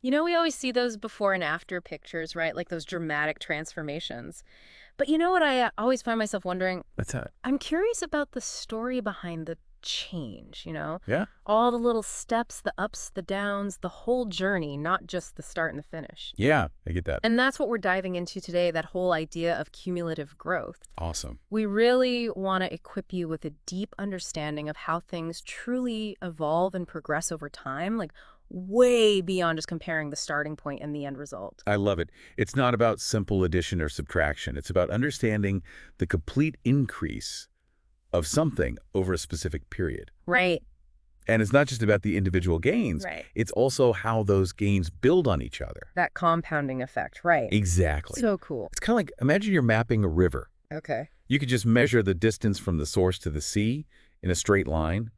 We always see those before and after pictures, right? Like those dramatic transformations. But you know what I always find myself wondering? That's it. I'm curious about the story behind the change. Yeah? All the little steps, the ups, the downs, the whole journey, not just the start and the finish. Yeah, I get that. And that's what we're diving into today, that whole idea of cumulative growth. Awesome. We really want to equip you with a deep understanding of how things truly evolve and progress over time, like way beyond just comparing the starting point and the end result. I love it. It's not about simple addition or subtraction. It's about understanding the complete increase of something over a specific period. Right, And it's not just about the individual gains. right. It's also how those gains build on each other. That compounding effect, right. Exactly. So cool. It's kind of like, imagine you're mapping a river. Okay. You could just measure the distance from the source to the sea in a straight line.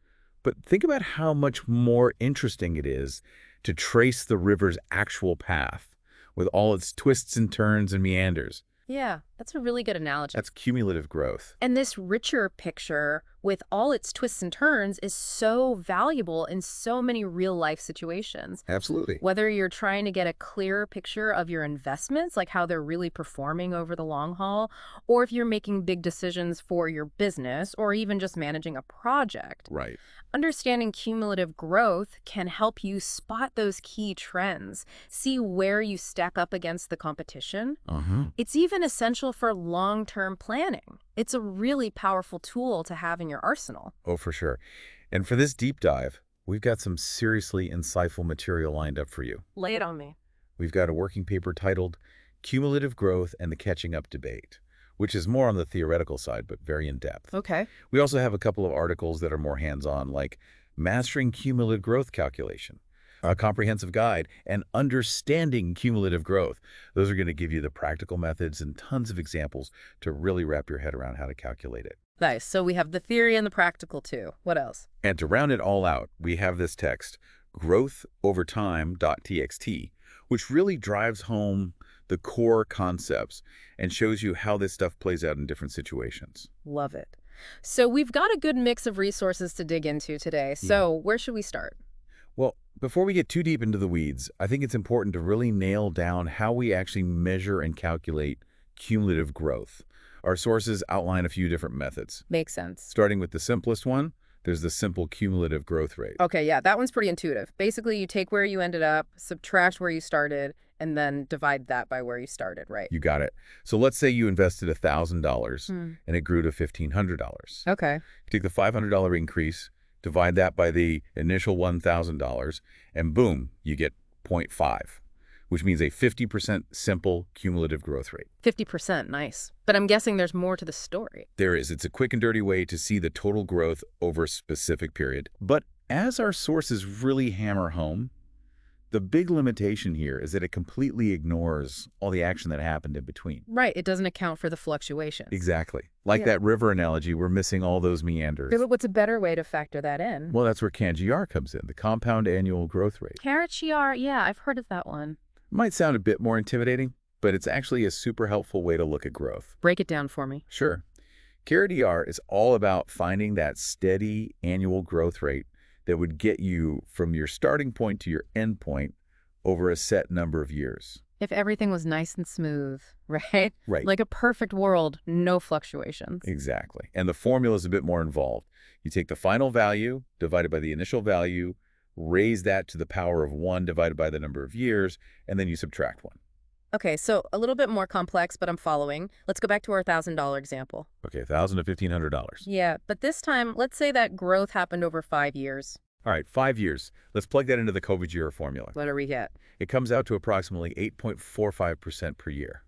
But think about how much more interesting it is to trace the river's actual path with all its twists and turns and meanders. Yeah, that's a really good analogy. That's cumulative growth. And this richer picture with all its twists and turns is so valuable in so many real life situations. Absolutely. Whether you're trying to get a clearer picture of your investments, like how they're really performing over the long haul, or if you're making big decisions for your business or even just managing a project. Right. Understanding cumulative growth can help you spot those key trends, see where you stack up against the competition. Uh-huh. It's even essential for long-term planning. It's a really powerful tool to have in your arsenal. Oh, for sure. And for this deep dive, we've got some seriously insightful material lined up for you. Lay it on me. We've got a working paper titled Cumulative Growth and the Catching Up Debate, which is more on the theoretical side, but very in-depth. Okay. We also have a couple of articles that are more hands-on, like Mastering Cumulative Growth Calculation, a comprehensive guide, and Understanding Cumulative Growth. Those are going to give you the practical methods and tons of examples to really wrap your head around how to calculate it. Nice. So we have the theory and the practical too. What else? And to round it all out, we have this text, growthovertime.txt, which really drives home the core concepts and shows you how this stuff plays out in different situations. Love it. So we've got a good mix of resources to dig into today. So where should we start? Well, before we get too deep into the weeds, I think it's important to really nail down how we actually measure and calculate cumulative growth. Our sources outline a few different methods. Makes sense. Starting with the simplest one, there's the simple cumulative growth rate. Okay, yeah, that one's pretty intuitive. Basically, you take where you ended up, subtract where you started, and then divide that by where you started, right? You got it. So let's say you invested $1,000 Hmm. and it grew to $1,500. Okay. Take the $500 increase, divide that by the initial $1,000, and boom, you get 0.5, which means a 50% simple cumulative growth rate. 50%, nice. But I'm guessing there's more to the story. There is. It's a quick and dirty way to see the total growth over a specific period. But as our sources really hammer home, the big limitation here is that it completely ignores all the action that happened in between. Right, it doesn't account for the fluctuations. Exactly. Like Yeah. that river analogy, we're missing all those meanders. But what's a better way to factor that in? Well, that's where CAGR comes in, the compound annual growth rate. Carrot-GR, yeah, I've heard of that one. Might sound a bit more intimidating, but it's actually a super helpful way to look at growth. Break it down for me. Sure. CAGR is all about finding that steady annual growth rate that would get you from your starting point to your end point over a set number of years. If everything was nice and smooth, right? Right. Like a perfect world, no fluctuations. Exactly. And the formula is a bit more involved. You take the final value divided by the initial value, raise that to the power of 1 divided by the number of years, and then you subtract 1. Okay, so a little bit more complex, but I'm following. Let's go back to our $1,000 example. Okay, $1,000 to $1,500. Yeah, but this time, let's say that growth happened over 5 years. All right, 5 years. Let's plug that into the COVID-year formula. What do we get? It comes out to approximately 8.45% per year.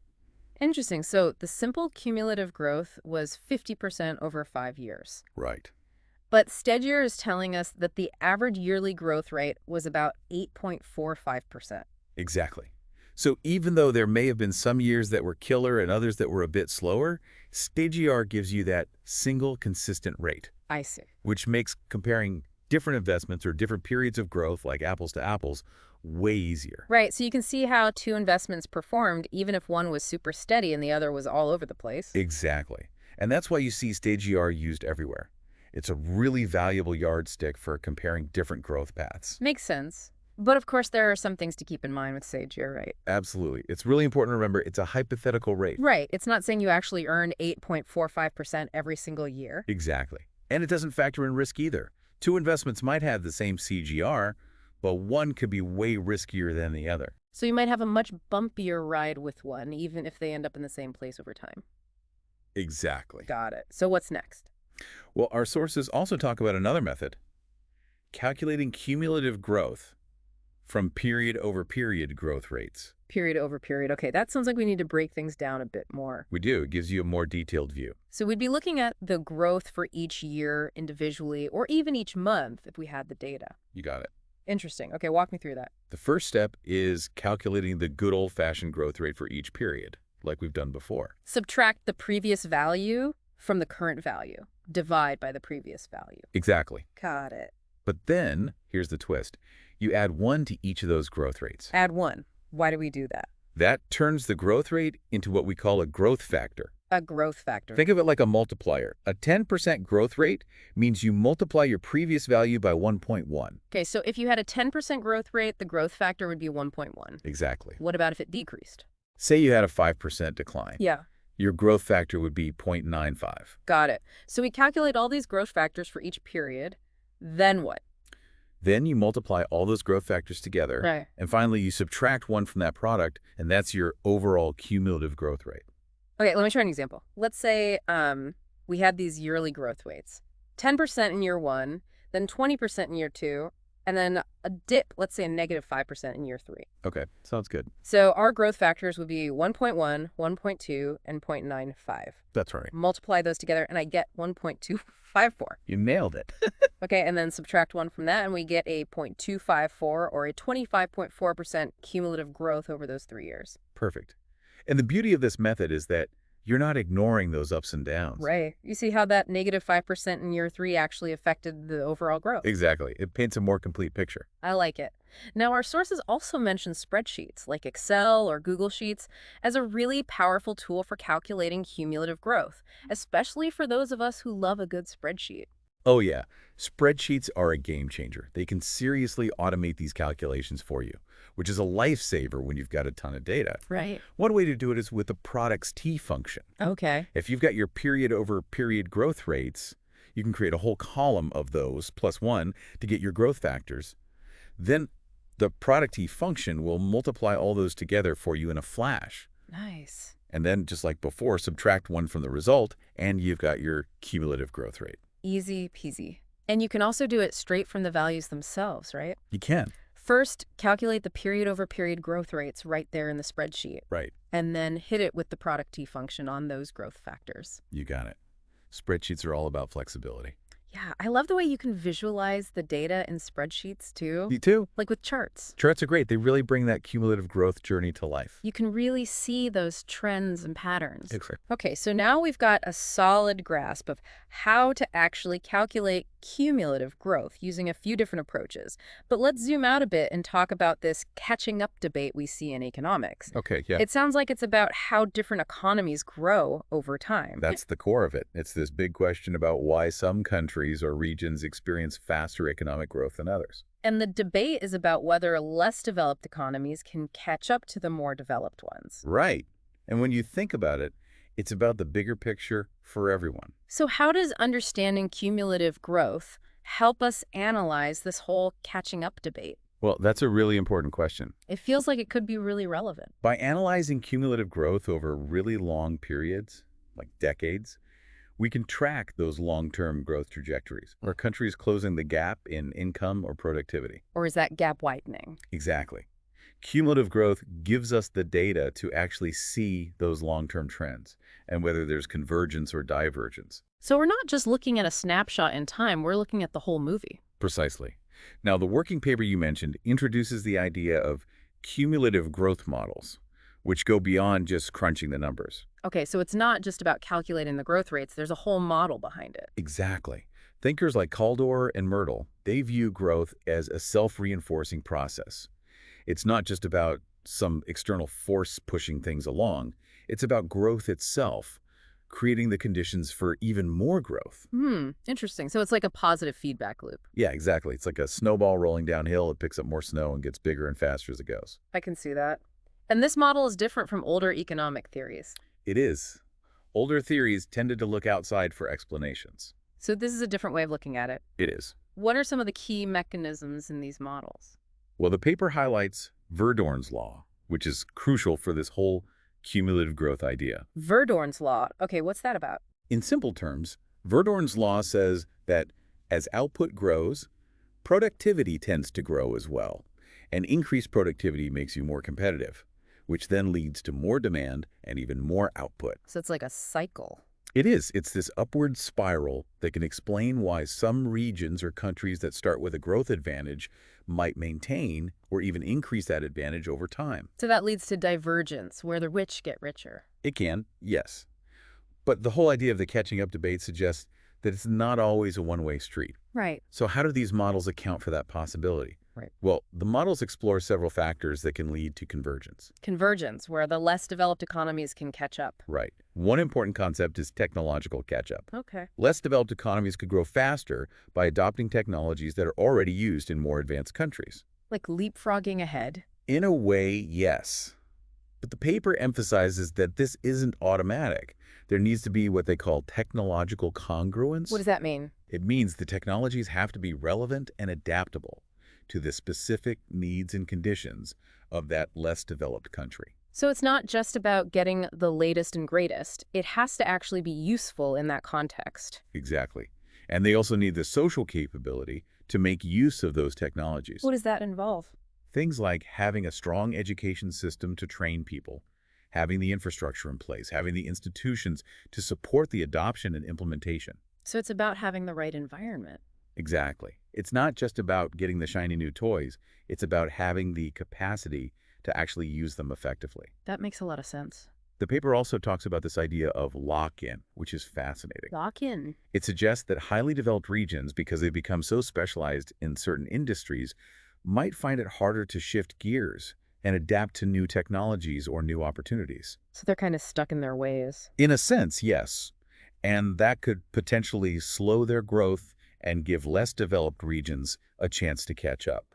Interesting. So the simple cumulative growth was 50% over 5 years. Right. But Stedger is telling us that the average yearly growth rate was about 8.45%. Exactly. So even though there may have been some years that were killer and others that were a bit slower, StageR gives you that single consistent rate, I see. which makes comparing different investments or different periods of growth, like apples to apples, way easier. Right, so you can see how two investments performed even if one was super steady and the other was all over the place. Exactly. And that's why you see StageR used everywhere. It's a really valuable yardstick for comparing different growth paths. Makes sense. But of course, there are some things to keep in mind with SAGE, you're right. Absolutely. It's really important to remember it's a hypothetical rate. Right. It's not saying you actually earn 8.45% every single year. Exactly. And it doesn't factor in risk either. Two investments might have the same CGR, but one could be way riskier than the other. So you might have a much bumpier ride with one, even if they end up in the same place over time. Exactly. Got it. So what's next? Well, our sources also talk about another method, calculating cumulative growth from period over period growth rates. Period over period. Okay, that sounds like we need to break things down a bit more. We do. It gives you a more detailed view. So we'd be looking at the growth for each year individually, or even each month if we had the data. You got it. Interesting. Okay, walk me through that. The first step is calculating the good old-fashioned growth rate for each period, like we've done before. Subtract the previous value from the current value. Divide by the previous value. Exactly. Got it. But then, here's the twist. You add 1 to each of those growth rates. Add 1. Why do we do that? That turns the growth rate into what we call a growth factor. A growth factor. Think of it like a multiplier. A 10% growth rate means you multiply your previous value by 1.1. Okay, so if you had a 10% growth rate, the growth factor would be 1.1. Exactly. What about if it decreased? Say you had a 5% decline. Yeah. Your growth factor would be 0.95. Got it. So we calculate all these growth factors for each period. Then what? Then you multiply all those growth factors together. Right. And finally, you subtract 1 from that product, and that's your overall cumulative growth rate. Okay, let me try an example. Let's say we had these yearly growth rates. 10% in year 1, then 20% in year 2, and then a dip, let's say a negative 5% in year 3. Okay, sounds good. So our growth factors would be 1.1, 1.2, and 0.95. That's right. Multiply those together, and I get 1.254. You nailed it. Okay, and then subtract 1 from that, and we get a 0.254 or a 25.4% cumulative growth over those 3 years. Perfect. And the beauty of this method is that you're not ignoring those ups and downs. Right. You see how that negative 5% in year 3 actually affected the overall growth. Exactly. It paints a more complete picture. I like it. Now, our sources also mention spreadsheets like Excel or Google Sheets as a really powerful tool for calculating cumulative growth, especially for those of us who love a good spreadsheet. Oh yeah, spreadsheets are a game changer. They can seriously automate these calculations for you, which is a lifesaver when you've got a ton of data. Right. One way to do it is with the product's T function. Okay. If you've got your period over period growth rates, you can create a whole column of those plus 1 to get your growth factors. Then the product T function will multiply all those together for you in a flash. Nice. And then, just like before, subtract 1 from the result, and you've got your cumulative growth rate. Easy peasy. And you can also do it straight from the values themselves, right? You can. First, calculate the period over period growth rates right there in the spreadsheet, Right. and then hit it with the product T function on those growth factors. You got it. Spreadsheets are all about flexibility. Yeah, I love the way you can visualize the data in spreadsheets too, You too? like with charts. Charts are great. They really bring that cumulative growth journey to life. You can really see those trends and patterns. Exactly. Okay, so now we've got a solid grasp of how to actually calculate cumulative growth using a few different approaches. But let's zoom out a bit and talk about this catching up debate we see in economics. Okay, yeah. It sounds like it's about how different economies grow over time. That's the core of it. It's this big question about why some countries or regions experience faster economic growth than others. And the debate is about whether less developed economies can catch up to the more developed ones. Right. And when you think about it, it's about the bigger picture for everyone. So how does understanding cumulative growth help us analyze this whole catching up debate? Well, that's a really important question. It feels like it could be really relevant. By analyzing cumulative growth over really long periods, like decades, we can track those long-term growth trajectories. Are countries closing the gap in income or productivity? Or is that gap widening? Exactly. Cumulative growth gives us the data to actually see those long-term trends and whether there's convergence or divergence. So we're not just looking at a snapshot in time, we're looking at the whole movie. Precisely. Now, the working paper you mentioned introduces the idea of cumulative growth models, which go beyond just crunching the numbers. Okay, so it's not just about calculating the growth rates, there's a whole model behind it. Exactly. Thinkers like Kaldor and Myrtle, they view growth as a self-reinforcing process. It's not just about some external force pushing things along. It's about growth itself, creating the conditions for even more growth. Interesting. So it's like a positive feedback loop. Yeah, exactly. It's like a snowball rolling downhill. It picks up more snow and gets bigger and faster as it goes. I can see that. And this model is different from older economic theories. It is. Older theories tended to look outside for explanations. So this is a different way of looking at it. It is. What are some of the key mechanisms in these models? Well, the paper highlights Verdorn's law, which is crucial for this whole cumulative growth idea. Verdorn's law. Okay, what's that about? In simple terms, Verdorn's law says that as output grows, productivity tends to grow as well, and increased productivity makes you more competitive, which then leads to more demand and even more output. So it's like a cycle. It is. It's this upward spiral that can explain why some regions or countries that start with a growth advantage might maintain or even increase that advantage over time. So that leads to divergence, where the rich get richer. It can, yes. But the whole idea of the catching up debate suggests that it's not always a one-way street. Right. So how do these models account for that possibility? Right. Well, the models explore several factors that can lead to convergence. Convergence, where the less developed economies can catch up. Right. One important concept is technological catch-up. Okay. Less developed economies could grow faster by adopting technologies that are already used in more advanced countries. Like leapfrogging ahead? In a way, yes. But the paper emphasizes that this isn't automatic. There needs to be what they call technological congruence. What does that mean? It means the technologies have to be relevant and adaptable to the specific needs and conditions of that less developed country. So it's not just about getting the latest and greatest. It has to actually be useful in that context. Exactly. And they also need the social capability to make use of those technologies. What does that involve? Things like having a strong education system to train people, having the infrastructure in place, having the institutions to support the adoption and implementation. So it's about having the right environment. Exactly. It's not just about getting the shiny new toys. It's about having the capacity to actually use them effectively. That makes a lot of sense. The paper also talks about this idea of lock-in, which is fascinating. Lock-in. It suggests that highly developed regions, because they become so specialized in certain industries, might find it harder to shift gears and adapt to new technologies or new opportunities. So they're kind of stuck in their ways. In a sense, yes. And that could potentially slow their growth and give less developed regions a chance to catch up.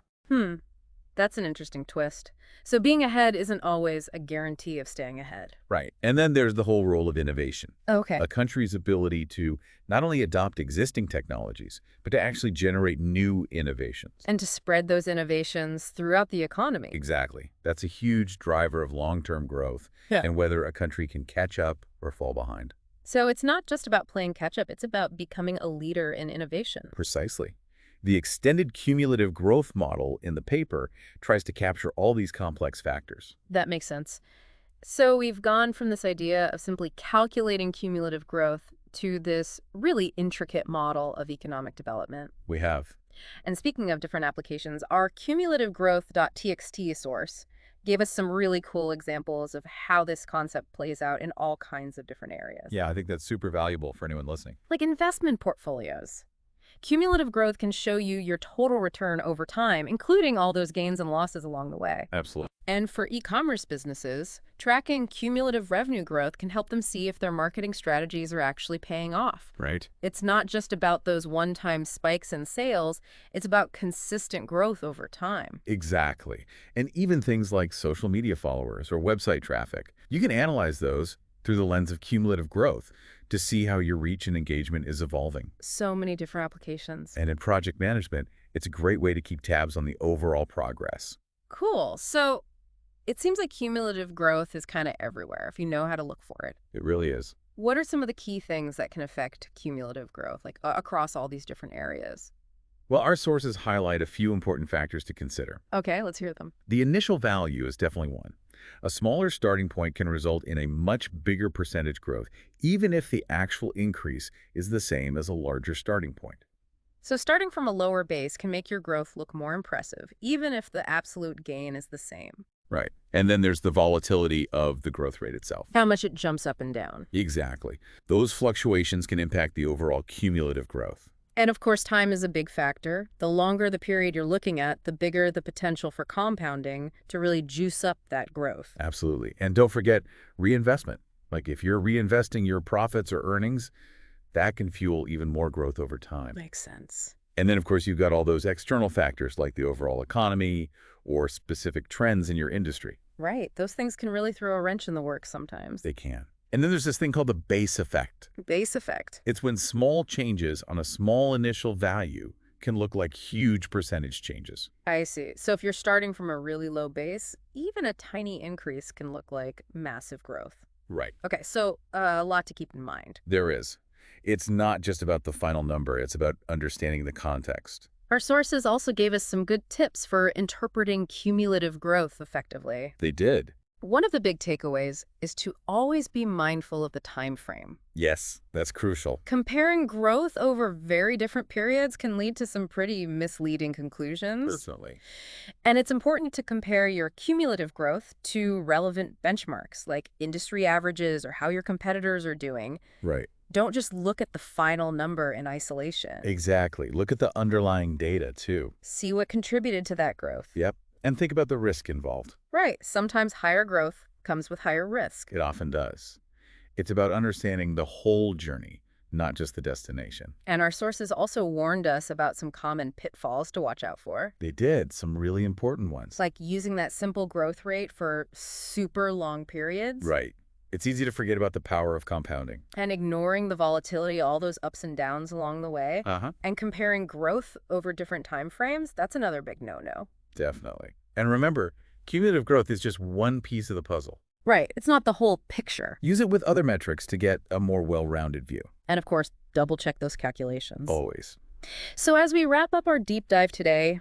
That's an interesting twist. So being ahead isn't always a guarantee of staying ahead. Right. And then there's the whole role of innovation. Okay. A country's ability to not only adopt existing technologies, but to actually generate new innovations. And to spread those innovations throughout the economy. Exactly. That's a huge driver of long-term growth and whether a country can catch up or fall behind. So it's not just about playing catch-up, it's about becoming a leader in innovation. Precisely. The extended cumulative growth model in the paper tries to capture all these complex factors. That makes sense. So we've gone from this idea of simply calculating cumulative growth to this really intricate model of economic development. We have. And speaking of different applications, our cumulativegrowth.txt source gave us some really cool examples of how this concept plays out in all kinds of different areas. Yeah, I think that's super valuable for anyone listening. Like investment portfolios. Cumulative growth can show you your total return over time, including all those gains and losses along the way. Absolutely. And for e-commerce businesses, tracking cumulative revenue growth can help them see if their marketing strategies are actually paying off. Right. It's not just about those one-time spikes in sales, it's about consistent growth over time. Exactly. And even things like social media followers or website traffic, you can analyze those through the lens of cumulative growth to see how your reach and engagement is evolving. So many different applications. And in project management, it's a great way to keep tabs on the overall progress. Cool. So it seems like cumulative growth is kind of everywhere if you know how to look for it. It really is. What are some of the key things that can affect cumulative growth, like across all these different areas? Well, our sources highlight a few important factors to consider. Okay, let's hear them. The initial value is definitely one. A smaller starting point can result in a much bigger percentage growth, even if the actual increase is the same as a larger starting point. So starting from a lower base can make your growth look more impressive, even if the absolute gain is the same. Right. And then there's the volatility of the growth rate itself. How much it jumps up and down. Exactly. Those fluctuations can impact the overall cumulative growth. And of course, time is a big factor. The longer the period you're looking at, the bigger the potential for compounding to really juice up that growth. Absolutely. And don't forget reinvestment. Like if you're reinvesting your profits or earnings, that can fuel even more growth over time. Makes sense. And then, of course, you've got all those external factors like the overall economy or specific trends in your industry. Right. Those things can really throw a wrench in the works sometimes. They can. And then there's this thing called the base effect. Base effect. It's when small changes on a small initial value can look like huge percentage changes. I see. So if you're starting from a really low base, even a tiny increase can look like massive growth. Right. Okay, so a lot to keep in mind. There is. It's not just about the final number. It's about understanding the context. Our sources also gave us some good tips for interpreting cumulative growth effectively. They did. One of the big takeaways is to always be mindful of the time frame. Yes, that's crucial. Comparing growth over very different periods can lead to some pretty misleading conclusions. Personally. And it's important to compare your cumulative growth to relevant benchmarks like industry averages or how your competitors are doing. Right. Don't just look at the final number in isolation. Exactly. Look at the underlying data, too. See what contributed to that growth. Yep. And think about the risk involved. Right. Sometimes higher growth comes with higher risk. It often does. It's about understanding the whole journey, not just the destination. And our sources also warned us about some common pitfalls to watch out for. They did, some really important ones. Like using that simple growth rate for super long periods. Right. It's easy to forget about the power of compounding. And ignoring the volatility, all those ups and downs along the way. Uh-huh. And comparing growth over different time frames, that's another big no-no. Definitely. And remember, cumulative growth is just one piece of the puzzle. Right. It's not the whole picture. Use it with other metrics to get a more well-rounded view. And of course, double check those calculations. Always. So as we wrap up our deep dive today,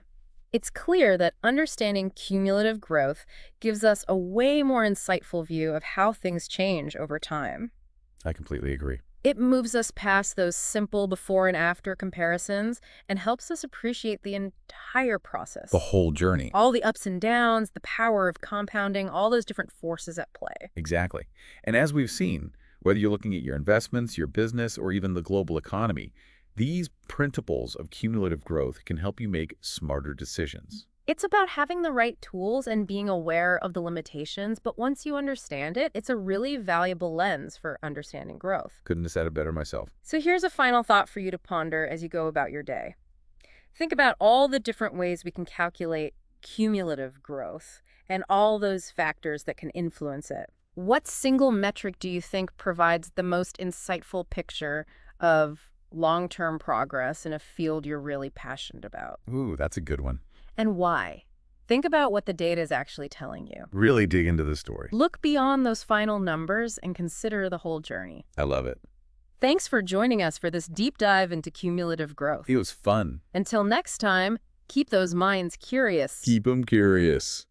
it's clear that understanding cumulative growth gives us a way more insightful view of how things change over time. I completely agree. It moves us past those simple before and after comparisons and helps us appreciate the entire process. The whole journey. All the ups and downs, the power of compounding, all those different forces at play. Exactly. And as we've seen, whether you're looking at your investments, your business, or even the global economy, these principles of cumulative growth can help you make smarter decisions. It's about having the right tools and being aware of the limitations, but once you understand it, it's a really valuable lens for understanding growth. Couldn't have said it better myself. So here's a final thought for you to ponder as you go about your day. Think about all the different ways we can calculate cumulative growth and all those factors that can influence it. What single metric do you think provides the most insightful picture of long-term progress in a field you're really passionate about? Ooh, that's a good one. And why? Think about what the data is actually telling you. Really dig into the story. Look beyond those final numbers and consider the whole journey. I love it. Thanks for joining us for this deep dive into cumulative growth. It was fun. Until next time, keep those minds curious. Keep them curious.